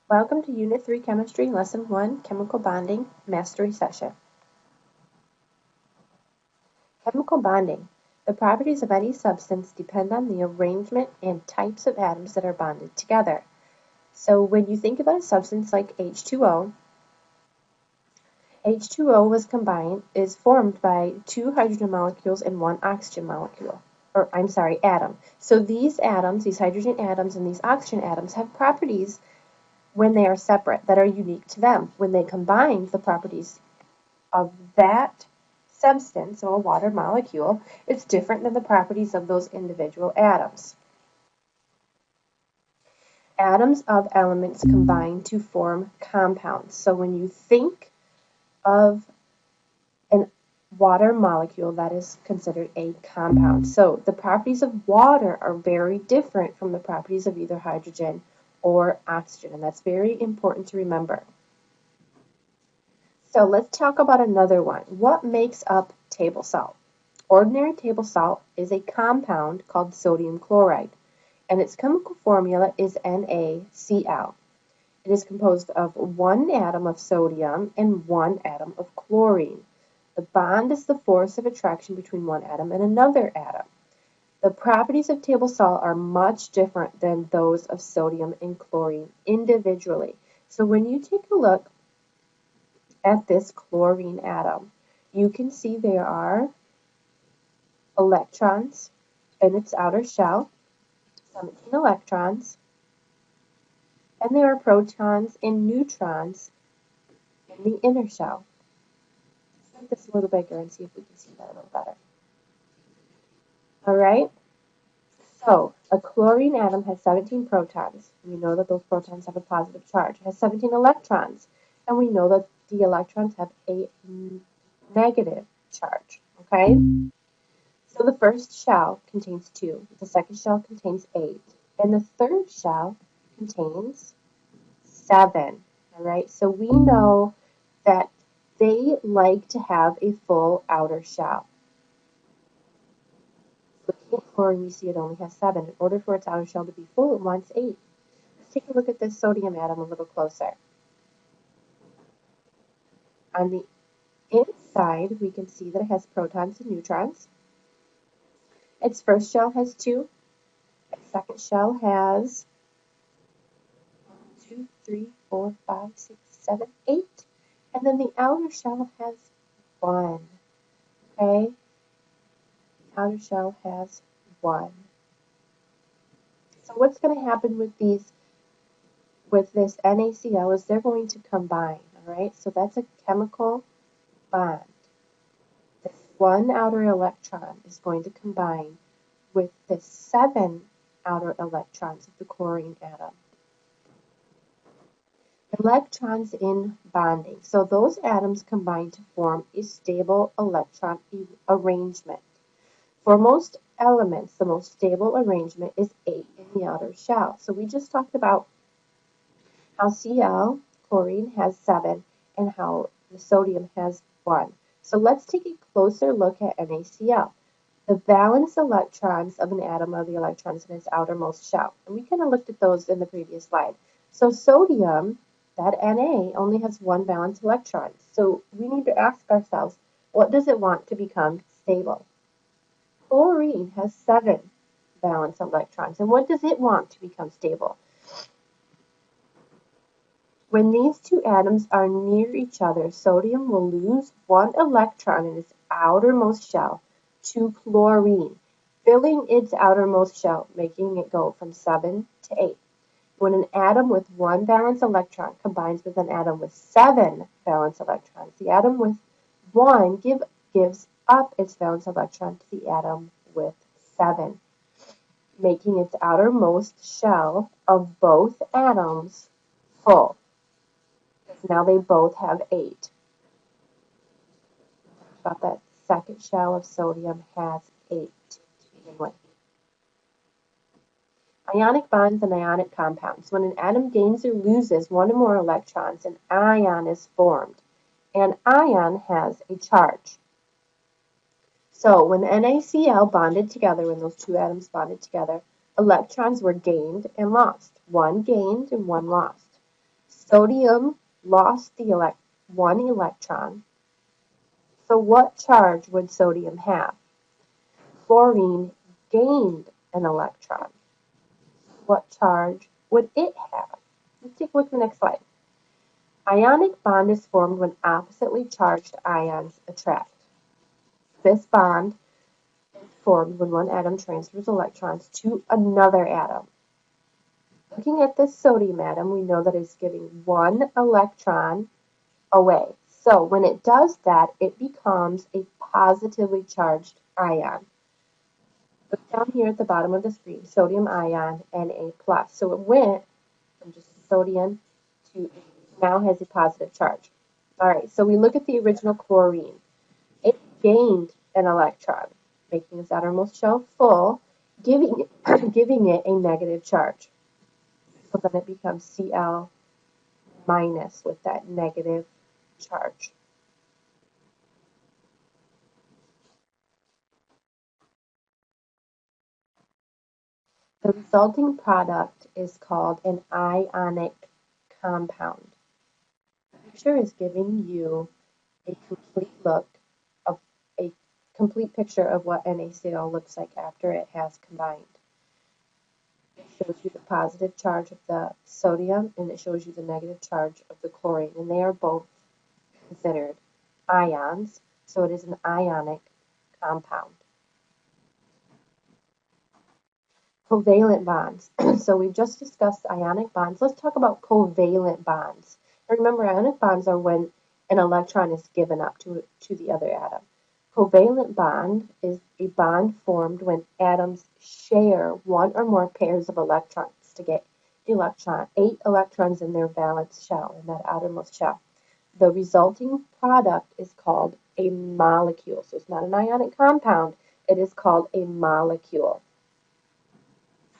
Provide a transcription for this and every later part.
Welcome to Unit 3 Chemistry, Lesson 1, Chemical Bonding, Mastery Session. Chemical bonding. The properties of any substance depend on the arrangement and types of atoms that are bonded together. So when you think about a substance like H2O, H2O is formed by two hydrogen molecules and one oxygen molecule. Atom. So these atoms, these hydrogen atoms and these oxygen atoms have properties when they are separate that are unique to them. When they combine, the properties of that substance, or a water molecule, is different than the properties of those individual atoms. Atoms of elements combine to form compounds. So when you think of a water molecule, that is considered a compound. So the properties of water are very different from the properties of either hydrogen or oxygen, and that's very important to remember. So let's talk about another one. What makes up table salt? Ordinary table salt is a compound called sodium chloride, and its chemical formula is NaCl. It is composed of one atom of sodium and one atom of chlorine. The bond is the force of attraction between one atom and another atom. The properties of table salt are much different than those of sodium and chlorine individually. So when you take a look at this chlorine atom, you can see there are electrons in its outer shell, 17 electrons, and there are protons and neutrons in the inner shell. Let's make this a little bigger and see if we can see that a little better. All right, so a chlorine atom has 17 protons. We know that those protons have a positive charge. It has 17 electrons, and we know that the electrons have a negative charge, okay? So the first shell contains 2, the second shell contains 8, and the third shell contains 7, all right? So we know that they like to have a full outer shell. Looking at chlorine, we see it only has 7. In order for its outer shell to be full, it wants 8. Let's take a look at this sodium atom a little closer. On the inside, we can see that it has protons and neutrons. Its first shell has 2. Its second shell has 1, 2, 3, 4, 5, 6, 7, 8. And then the outer shell has 1. Okay? The outer shell has 1. So what's going to happen with this NaCl is they're going to combine, all right? So that's a chemical bond. This one outer electron is going to combine with the 7 outer electrons of the chlorine atom. Electrons in bonding. So those atoms combine to form a stable electron arrangement. For most elements, the most stable arrangement is 8 in the outer shell. So we just talked about how Cl, chlorine, has 7 and how the sodium has 1. So let's take a closer look at NaCl. The valence electrons of an atom are the electrons in its outermost shell. And we kind of looked at those in the previous slide. So sodium, that Na, only has 1 valence electron. So we need to ask ourselves, what does it want to become stable? Chlorine has 7 valence electrons. And what does it want to become stable? When these two atoms are near each other, sodium will lose 1 electron in its outermost shell to chlorine, filling its outermost shell, making it go from 7 to 8. When an atom with 1 valence electron combines with an atom with 7 valence electrons, the atom with 1 gives up its valence electron to the atom with 7, making its outermost shell of both atoms full. Now they both have 8. About that second shell of sodium has 8 to begin with. Ionic bonds and ionic compounds. When an atom gains or loses 1 or more electrons, an ion is formed. An ion has a charge. So when NaCl bonded together, when those two atoms bonded together, electrons were gained and lost. 1 gained and 1 lost. Sodium lost the one electron. So what charge would sodium have? Chlorine gained an electron. What charge would it have? Let's take a look at the next slide. Ionic bond is formed when oppositely charged ions attract. This bond is formed when one atom transfers electrons to another atom. Looking at this sodium atom, we know that it's giving one electron away. So when it does that, it becomes a positively charged ion. Look down here at the bottom of the screen, sodium ion, Na+. So it went from just sodium to now has a positive charge. All right, so we look at the original chlorine. It gained an electron, making its outermost shell full, giving it a negative charge. So then it becomes Cl- with that negative charge. The resulting product is called an ionic compound. The picture is giving you a complete picture of what NaCl looks like after it has combined. It shows you the positive charge of the sodium and it shows you the negative charge of the chlorine, and they are both considered ions, so it is an ionic compound. Covalent bonds. So we've just discussed ionic bonds. Let's talk about covalent bonds. Remember, ionic bonds are when an electron is given up to the other atom. Covalent bond is a bond formed when atoms share one or more pairs of electrons to get 8 electrons in their valence shell, in that outermost shell. The resulting product is called a molecule. So it's not an ionic compound, it is called a molecule.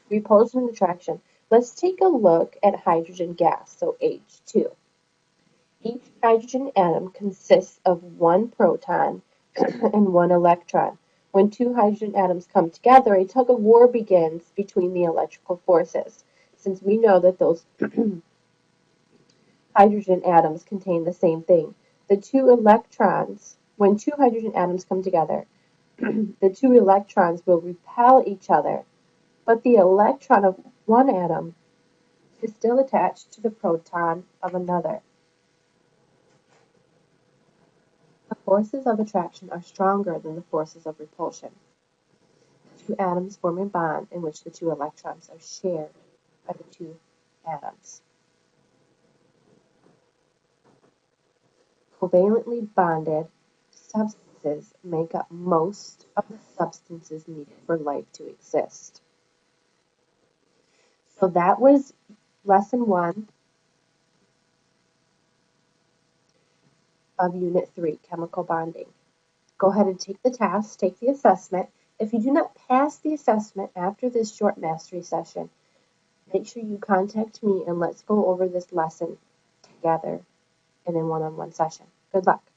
Repulsion and attraction. Let's take a look at hydrogen gas, so H2. Each hydrogen atom consists of one proton and one electron. When two hydrogen atoms come together, a tug of war begins between the electrical forces. Since we know that those hydrogen atoms contain the same thing, when two hydrogen atoms come together, the two electrons will repel each other, but the electron of one atom is still attached to the proton of another. The forces of attraction are stronger than the forces of repulsion. The two atoms form a bond in which the two electrons are shared by the two atoms. Covalently bonded substances make up most of the substances needed for life to exist. So that was lesson 1 of Unit 3, Chemical Bonding. Go ahead and take the task, take the assessment. If you do not pass the assessment after this short mastery session, make sure you contact me and let's go over this lesson together in a one-on-one session. Good luck.